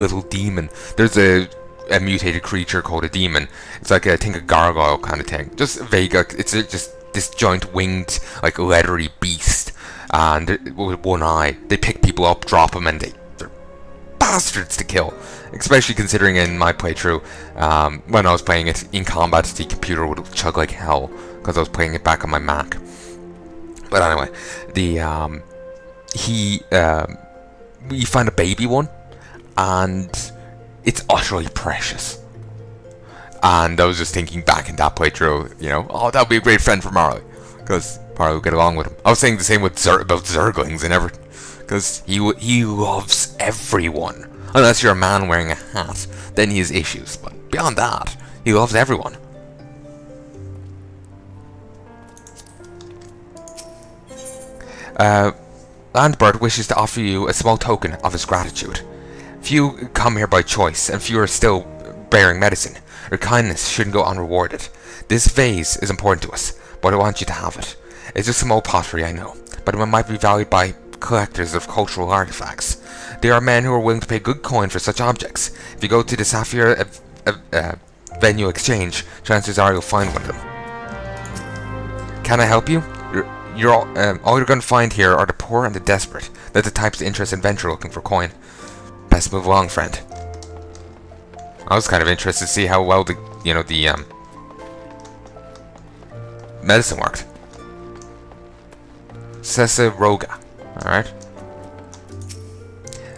little demon. There's a mutated creature called a demon. It's like I think a gargoyle kind of thing. Just vague. It's just this giant winged, like leathery beast, and with one eye. They pick people up, drop them, and they're bastards to kill. Especially considering in my playthrough, when I was playing it in combat, the computer would chug like hell because I was playing it back on my Mac. But anyway, we find a baby one, and it's utterly precious. And I was just thinking back in that playthrough, you know, oh, that would be a great friend for Marley, because Marley would get along with him. I was saying the same with about Zerglings and everything, because he loves everyone. Unless you're a man wearing a hat, then he has issues. But beyond that, he loves everyone. Landbird wishes to offer you a small token of his gratitude. Few come here by choice, and few are still bearing medicine. Your kindness shouldn't go unrewarded. This vase is important to us, but I want you to have it. It's just some old pottery, I know, but it might be valued by collectors of cultural artifacts. There are men who are willing to pay good coin for such objects. If you go to the Sapphire venue exchange, chances are you'll find one of them. Can I help you? All you're going to find here are the poor and the desperate. They're the types of interest and venture looking for coin. Best move along, friend. I was kind of interested to see how well the medicine worked. Sessa Roga. Alright.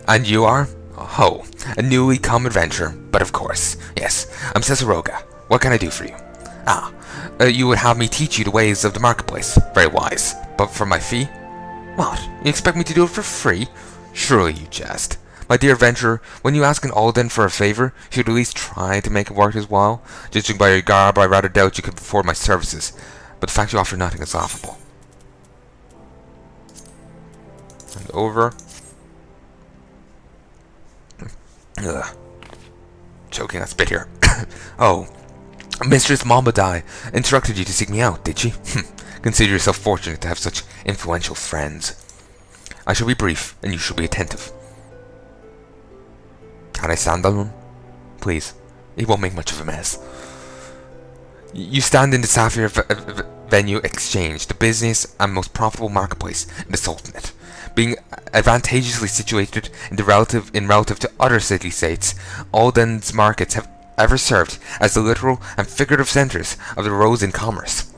And you are? Ho, a newly come adventurer, but of course. Yes, I'm Cesaroga. What can I do for you? Ah, you would have me teach you the ways of the marketplace. Very wise. But for my fee? What? You expect me to do it for free? Surely you jest. My dear adventurer, when you ask an Ul'dah for a favor, you should at least try to make it worth his while. Judging by your garb, I rather doubt you could afford my services. But the fact you offer nothing is laughable. And over. Ugh. Choking on spit here. Oh, Mistress Mombadai instructed you to seek me out, did she? Consider yourself fortunate to have such influential friends. I shall be brief, and you shall be attentive. Can I stand on him? Please. He won't make much of a mess. You stand in the Sapphire venue exchange, the busiest and most profitable marketplace in the Sultanate. Being advantageously situated in relative to other city-states, Ul'dah's markets have ever served as the literal and figurative centers of the roads in commerce.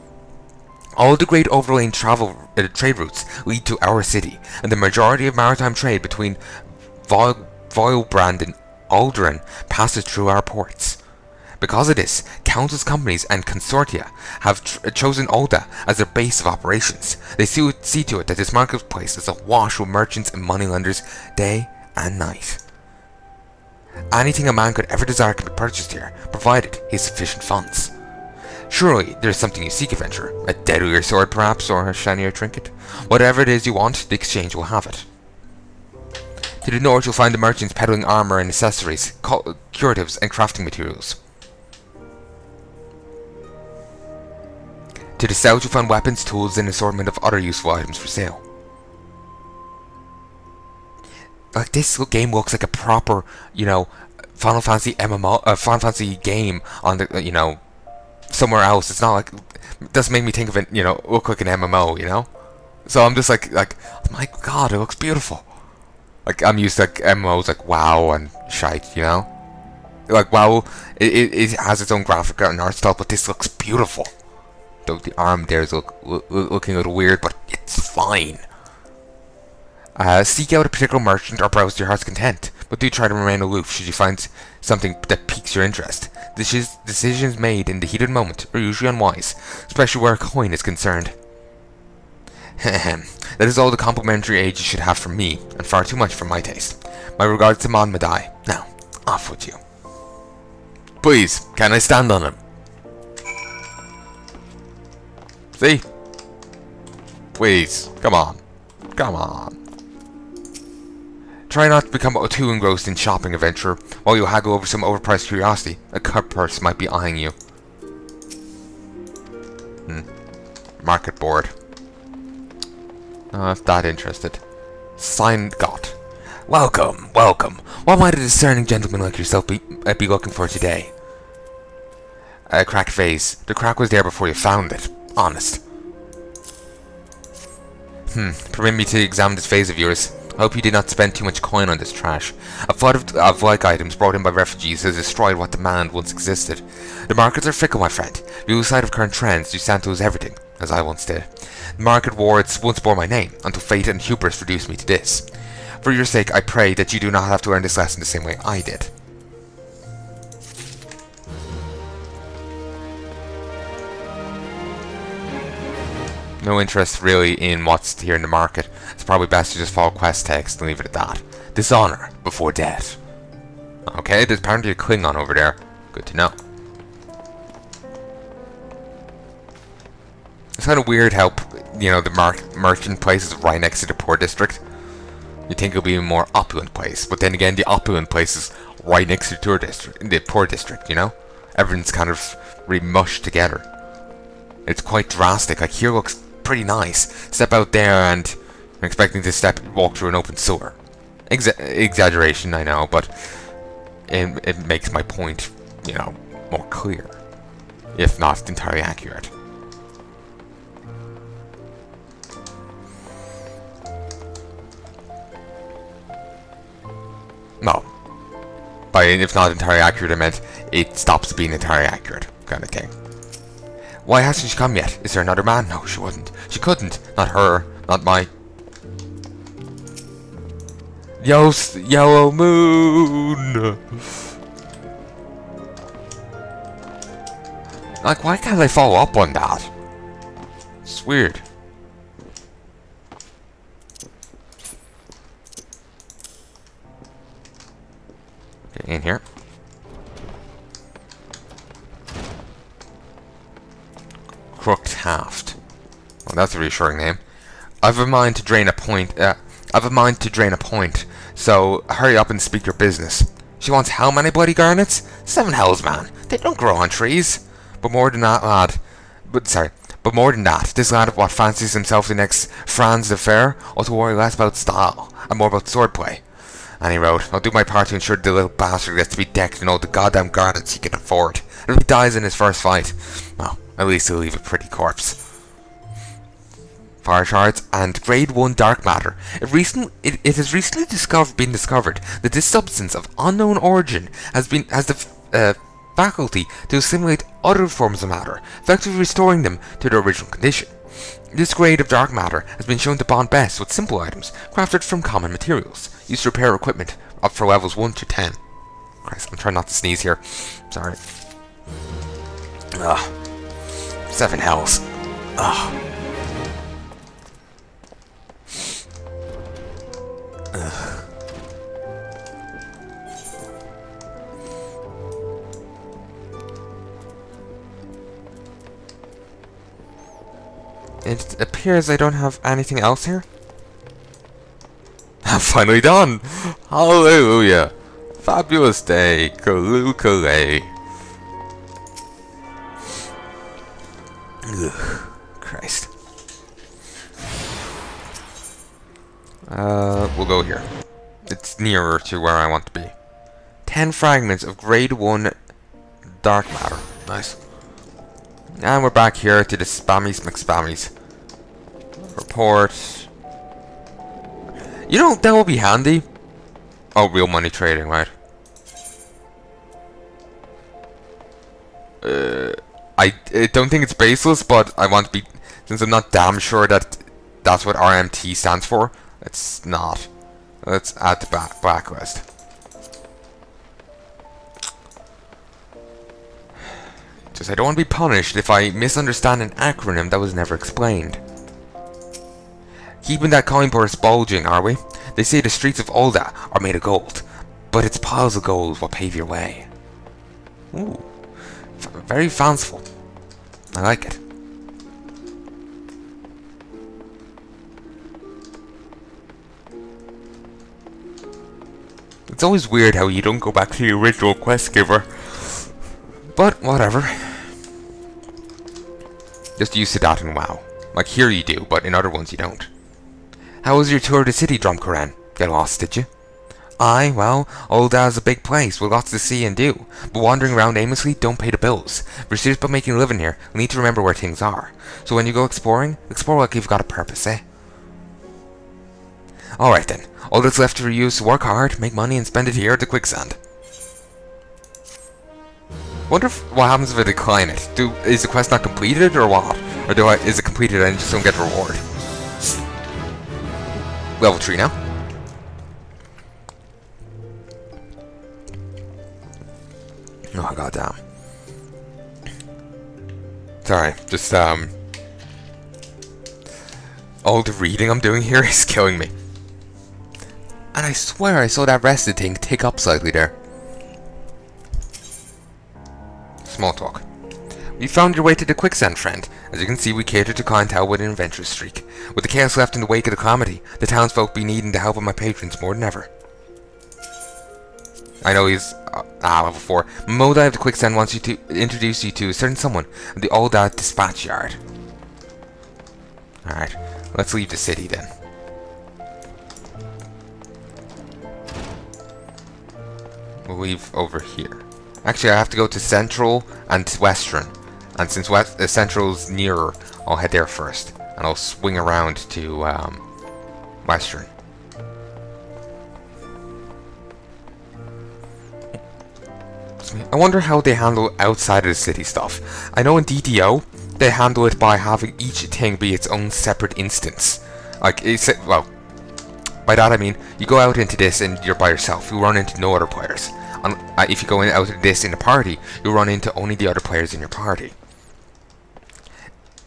All the great overland trade routes lead to our city, and the majority of maritime trade between Voilbrand and Ul'dah passes through our ports. Because of this, countless companies and consortia have chosen Ul'dah as their base of operations. They see to it that this marketplace is awash with merchants and moneylenders day and night. Anything a man could ever desire can be purchased here, provided he has sufficient funds. Surely there is something you seek, adventurer. A deadlier sword, perhaps, or a shinier trinket? Whatever it is you want, the exchange will have it. To the north you'll find the merchants peddling armor and accessories, curatives and crafting materials. To the south you'll find weapons, tools, and an assortment of other useful items for sale. Like, this game looks like a proper, you know, Final Fantasy MMO, Final Fantasy game on the, you know, somewhere else. It's not like, it doesn't make me think of it, you know, look like an MMO, you know? So I'm just like, my god, it looks beautiful. Like, I'm used to like, MMOs like WoW and shite, you know? Like, WoW, it has its own graphic and art style, but this looks beautiful. Though the arm there is looking a little weird, but it's fine. Seek out a particular merchant or browse to your heart's content, but do try to remain aloof should you find something that piques your interest. Decisions made in the heated moment are usually unwise, especially where a coin is concerned. That is all the complimentary aid you should have from me, and far too much for my taste. My regards to Mombadai. Now, off with you. Please, can I stand on him? See? Please, come on. Come on. Try not to become too engrossed in shopping, adventurer, while you haggle over some overpriced curiosity. A cut purse might be eyeing you. Market board. Not that interested. Sign got. Welcome, welcome. What might a discerning gentleman like yourself be looking for today? A cracked vase. The crack was there before you found it. Honest. Permit me to examine this vase of yours. I hope you did not spend too much coin on this trash. A flood of like items brought in by refugees has destroyed what demand once existed. The markets are fickle, my friend. You lose sight of current trends, you stand to lose everything, as I once did. The market once bore my name, until fate and hubris reduced me to this. For your sake, I pray that you do not have to learn this lesson the same way I did. No interest really in what's here in the market. It's probably best to just follow quest text and leave it at that. Dishonor before death. Okay, there's apparently a Klingon over there. Good to know. It's kind of weird how, you know, the merchant place is right next to the poor district. You'd think it'll be a more opulent place, but then again, the opulent place is right next to the poor district, you know? Everything's kind of really mushed together. It's quite drastic. Like, here looks pretty nice. Step out there and I'm expecting to walk through an open sewer. Exaggeration, I know, but it makes my point, you know, more clear, if not entirely accurate. No. By if not entirely accurate, I meant it stops being entirely accurate, kind of thing. Why hasn't she come yet? Is there another man? No, she wouldn't. She couldn't. Not her. Not my... Yellow moon! Like, why can't I follow up on that? It's weird. Okay, in here. Crooked Haft. Well, that's a reassuring name. I've a mind to drain a point. So hurry up and speak your business. She wants how many bloody garnets? 7 hells, man. They don't grow on trees. But more than that, this lad of what fancies himself the next Franz the Fair ought to worry less about style and more about swordplay. And he wrote, I'll do my part to ensure the little bastard gets to be decked in all the goddamn garnets he can afford. And if he dies in his first fight, well, at least he'll leave a pretty corpse. Fire shards and grade 1 dark matter. It has recently been discovered that this substance of unknown origin has the faculty to assimilate other forms of matter, effectively restoring them to their original condition. This grade of dark matter has been shown to bond best with simple items crafted from common materials, used to repair equipment up for levels 1 to 10. Christ, I'm trying not to sneeze here. Sorry. Ugh. 7 hells. Ugh. Ugh. It appears I don't have anything else here. I'm finally done! Hallelujah! Fabulous day! Kaloo-kalay! Ugh. Christ. We'll go here. It's nearer to where I want to be. 10 fragments of grade 1 dark matter. Nice. And we're back here to the spammies McSpammies. Report. You know, that will be handy. Oh, real money trading, right? I don't think it's baseless, but I want to be... Since I'm not damn sure that that's what RMT stands for, it's not. Let's add the backlist. Just I don't want to be punished if I misunderstand an acronym that was never explained. Keeping that coin purse bulging, are we? They say the streets of Ul'dah are made of gold, but it's piles of gold what pave your way. Ooh, very fanciful. I like it. It's always weird how you don't go back to the original quest giver. But, whatever. Just used to that in WoW. Like here you do, but in other ones you don't. How was your tour of the city, Drumcoran? Get lost, did you? Aye, well, Ul'dah is a big place with lots to see and do, but wandering around aimlessly don't pay the bills. If you're serious about making a living here, you need to remember where things are. So when you go exploring, explore like you've got a purpose, eh? Alright then, all that's left for you is to work hard, make money and spend it here at the quicksand. Wonder what happens if I decline it. Is the quest not completed or what? Or is it completed and I just don't get the reward? Level 3 now. Oh goddamn. Sorry, just all the reading I'm doing here is killing me. And I swear I saw that rested thing tick up slightly there. Small talk. We found your way to the quicksand, friend. As you can see, we cater to clientele with an adventurous streak. With the chaos left in the wake of the calamity, the townsfolk be needing the help of my patrons more than ever. I know he's level 4. Miqo'te of the quicksand wants you to introduce you to a certain someone of the Ul'dah dispatch yard. Alright, let's leave the city then. We'll leave over here. Actually, I have to go to Central and Western. And since Central's nearer, I'll head there first. And I'll swing around to Western. I wonder how they handle outside of the city stuff. I know in DDO, they handle it by having each thing be its own separate instance. Like, well, by that I mean, you go out into this and you're by yourself. You run into no other players. And if you go out into this in a party, you run into only the other players in your party.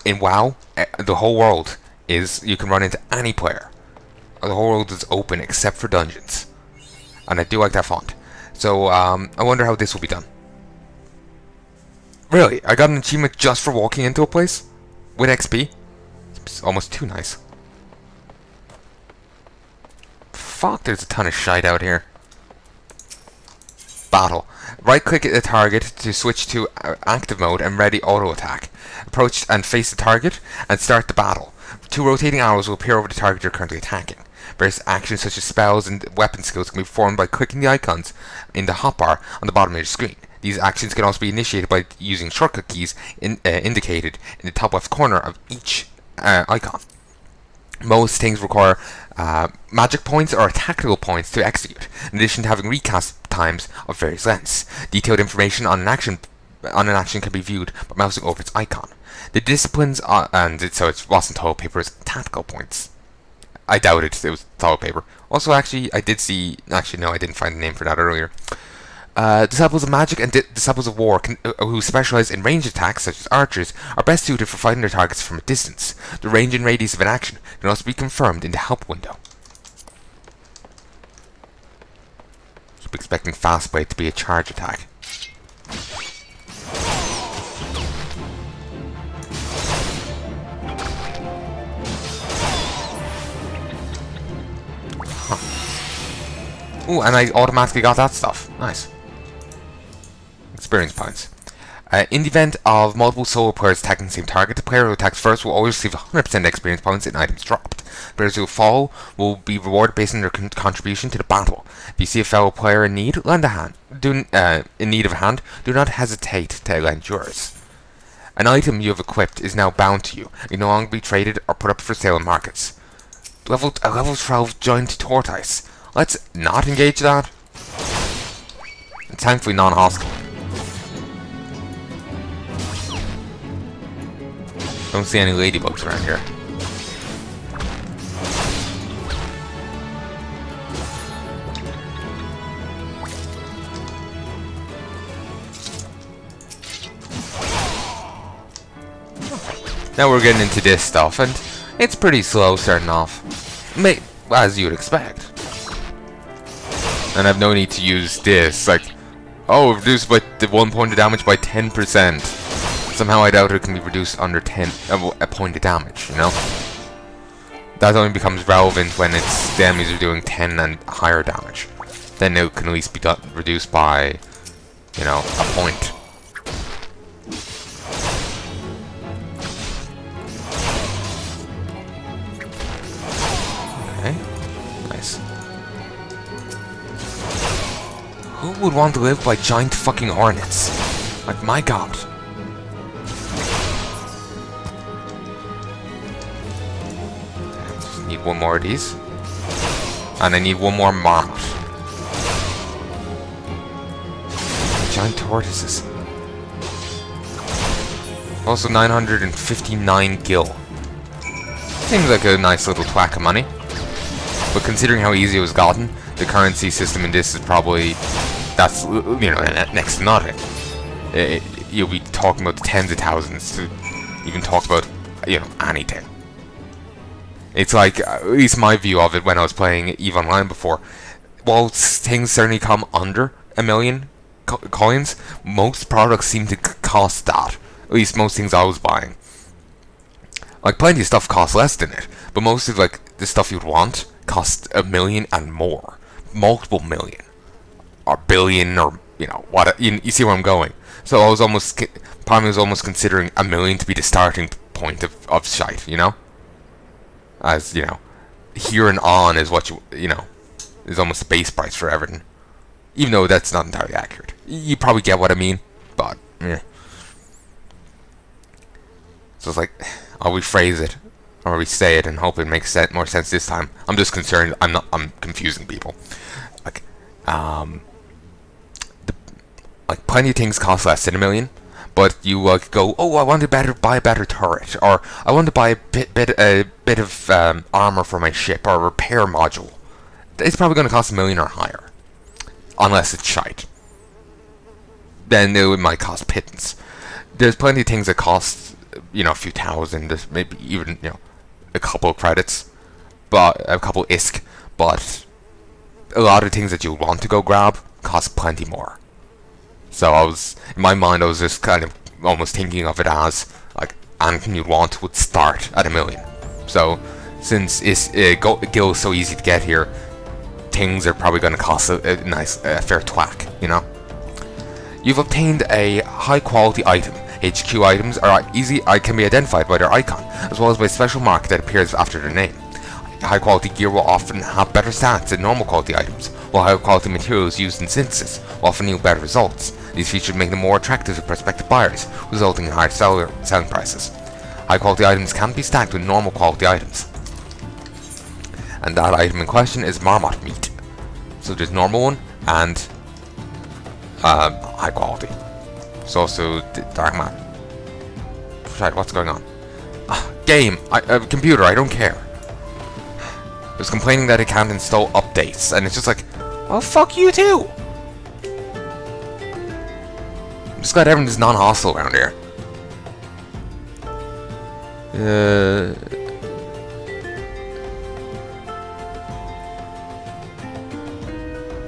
In WoW, the whole world is, you can run into any player. The whole world is open except for dungeons. And I do like that font. So, I wonder how this will be done. Really? I got an achievement just for walking into a place? With XP? It's almost too nice. Fuck, there's a ton of shite out here. Battle. Right click at the target to switch to active mode and ready auto attack. Approach and face the target and start the battle. 2 rotating arrows will appear over the target you're currently attacking. Various actions such as spells and weapon skills can be performed by clicking the icons in the hotbar on the bottom of your screen. These actions can also be initiated by using shortcut keys indicated in the top left corner of each icon. Most things require magic points or tactical points to execute, in addition to having recast times of various lengths. Detailed information on an action can be viewed by mousing over its icon. The disciplines so it wasn't toilet paper, it's tactical points. I doubted it was toilet paper. Also, actually, I did see. Actually, no, I didn't find the name for that earlier. Disciples of Magic and Disciples of War, who specialize in ranged attacks, such as archers, are best suited for fighting their targets from a distance. The range and radius of an action can also be confirmed in the help window. Keep expecting Fast Blade to be a charge attack. Ooh, and I automatically got that stuff. Nice. Experience points. In the event of multiple solo players attacking the same target, the player who attacks first will always receive 100% experience points in items dropped. Players who fall will be rewarded based on their contribution to the battle. If you see a fellow player in need, lend a hand. In need of a hand, do not hesitate to lend yours. An item you have equipped is now bound to you. It can no longer be traded or put up for sale in markets. A level 12 giant tortoise. Let's not engage that. It's thankfully non-hostile. Don't see any ladybugs around here. Now we're getting into this stuff, and it's pretty slow starting off. As you'd expect. And I have no need to use this, like, oh, reduced by the 1 point of damage by 10%. Somehow I doubt it can be reduced under a point of damage, you know? That only becomes relevant when its enemies are doing 10 and higher damage. Then it can at least be reduced by, you know, a point. Okay, nice. would want to live by giant fucking hornets? Like, my god. Just need one more of these. And I need one more marmot. Giant tortoises. Also 959 gil. Seems like a nice little whack of money. But considering how easy it was gotten, the currency system in this is probably, that's, you know, next to nothing. You'll be talking about tens of thousands to even talk about, you know, anything. It's like, at least my view of it when I was playing EVE Online before, while things certainly come under a million coins, most products seem to cost that. At least most things I was buying. Like, plenty of stuff costs less than it, but most of, like, the stuff you'd want costs a million and more. Multiple million. Or billion, or, you know, what, you see where I'm going. So I was almost, part of me was almost considering a million to be the starting point of shite, you know? As, you know, here and on is what you know, is almost the base price for everything. Even though that's not entirely accurate. You probably get what I mean, but, yeah. So it's like, I'll rephrase it, or re-say it, and hope it makes more sense this time. I'm just concerned I'm confusing people. Like, like, plenty of things cost less than a million, but you go, oh, I want to buy a better turret, or I want to buy a bit of armor for my ship, or a repair module. It's probably going to cost $1 million or higher, unless it's shite. Then it might cost pittance. There's plenty of things that cost, you know, a few thousand, maybe even, you know, a couple of credits, but a couple ISK, but a lot of things that you want to go grab cost plenty more. So I was, in my mind, I was just kind of almost thinking of it as, like, anything you'd want would start at $1 million. So, since Gil is so easy to get here, things are probably going to cost a nice, fair twack, you know? You've obtained a high-quality item. HQ items can be identified by their icon, as well as by a special mark that appears after their name. High-quality gear will often have better stats than normal quality items, while high-quality materials used in synthesis will often yield better results. These features make them more attractive to prospective buyers, resulting in higher selling prices. High-quality items can be stacked with normal quality items. And that item in question is marmot meat. So there's normal one and high quality. There's also dark matter. Right, what's going on? Game! Computer, I don't care. It was complaining that it can't install updates, and it's just like, well, fuck you too! I'm just glad everyone's non-hostile around here.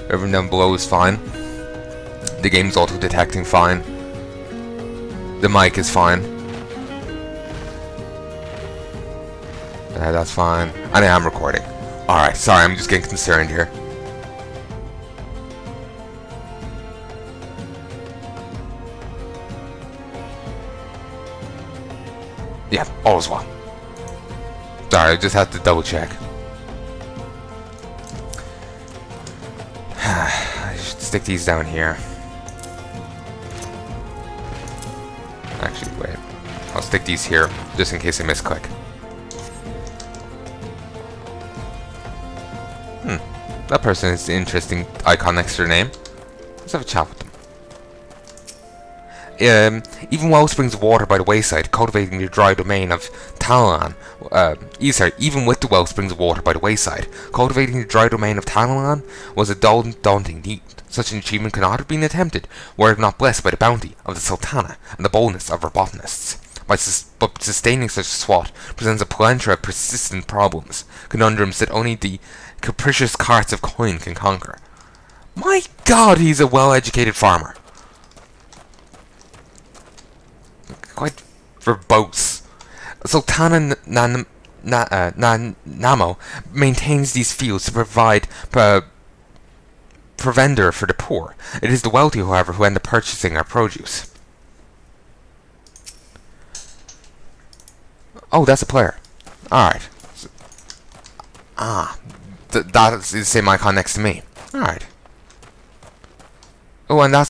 Everyone down below is fine. The game's auto-detecting fine. The mic is fine. That's fine. And I am recording. Alright, sorry, I'm just getting concerned here. Yeah, all's well. Sorry, I just had to double check. I should stick these down here. Actually, wait. I'll stick these here, just in case I misclick. That person is an interesting icon next to their name. Let's have a chat with them. Even wellsprings of water by the wayside, cultivating the dry domain of Palnai. Even with the wellsprings of water by the wayside, cultivating the dry domain of Palnai was a daunting need. Such an achievement could not have been attempted were it not blessed by the bounty of the Sultana and the boldness of her botanists. But sustaining such a swat presents a plethora of persistent problems, conundrums that only the capricious carts of coin can conquer. My god, he's a well-educated farmer. Quite verbose. Sultana Namo maintains these fields to provide provender for the poor. It is the wealthy, however, who end up purchasing our produce. Oh, that's a player. Alright. That is the same icon next to me. Alright. Oh, and that's